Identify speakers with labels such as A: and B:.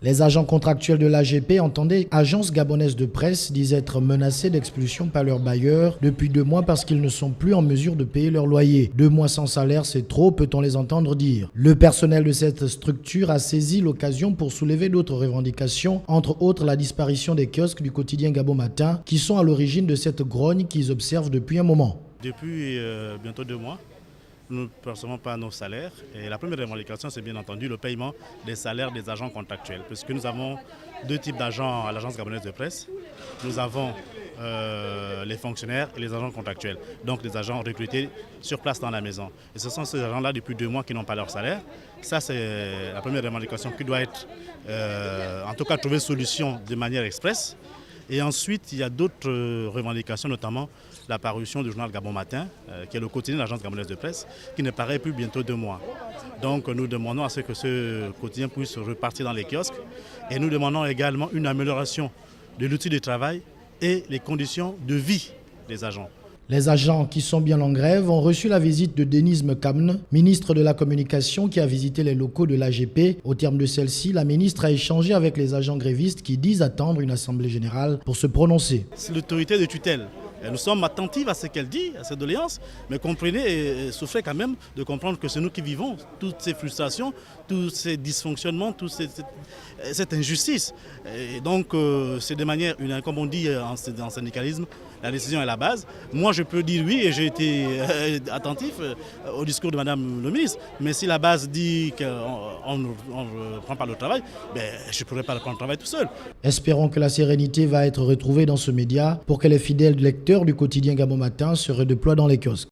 A: Les agents contractuels de l'AGP, entendez Agence gabonaise de presse, disent être menacés d'expulsion par leurs bailleurs depuis 2 mois parce qu'ils ne sont plus en mesure de payer leur loyer. 2 mois sans salaire, c'est trop, peut-on les entendre dire. Le personnel de cette structure a saisi l'occasion pour soulever d'autres revendications, entre autres la disparition des kiosques du quotidien Gabon Matin, qui sont à l'origine de cette grogne qu'ils observent depuis un moment.
B: Depuis bientôt 2 mois, nous ne percevons pas nos salaires. Et la première revendication, c'est bien entendu le paiement des salaires des agents contractuels. Puisque nous avons 2 types d'agents à l'agence gabonaise de presse. Nous avons les fonctionnaires et les agents contractuels. Donc des agents recrutés sur place dans la maison. Et ce sont ces agents-là depuis 2 mois qui n'ont pas leur salaire. Ça, c'est la première revendication qui doit être, en tout cas, trouver solution de manière express. Et ensuite, il y a d'autres revendications, notamment la parution du journal Gabon Matin, qui est le quotidien de l'agence gabonaise de presse, qui ne paraît plus bientôt 2 mois. Donc nous demandons à ce que ce quotidien puisse repartir dans les kiosques. Et nous demandons également une amélioration de l'outil de travail et les conditions de vie des agents.
A: Les agents qui sont bien en grève ont reçu la visite de Denise Mekamne, ministre de la Communication, qui a visité les locaux de l'AGP. Au terme de celle-ci, la ministre a échangé avec les agents grévistes qui disent attendre une assemblée générale pour se prononcer.
B: C'est l'autorité de tutelle. Nous sommes attentifs à ce qu'elle dit, à ses doléances, mais comprenez et souffrez quand même de comprendre que c'est nous qui vivons toutes ces frustrations, tous ces dysfonctionnements, toute cette injustice. Et donc c'est de manière, comme on dit en syndicalisme, la décision est la base. Moi je peux dire oui et j'ai été attentif au discours de Madame le ministre, mais si la base dit qu'on ne prend pas le travail, je ne pourrais pas prendre le travail tout seul.
A: Espérons que la sérénité va être retrouvée dans ce média pour que les fidèles lecteurs du quotidien Gabon Matin se redéploient dans les kiosques.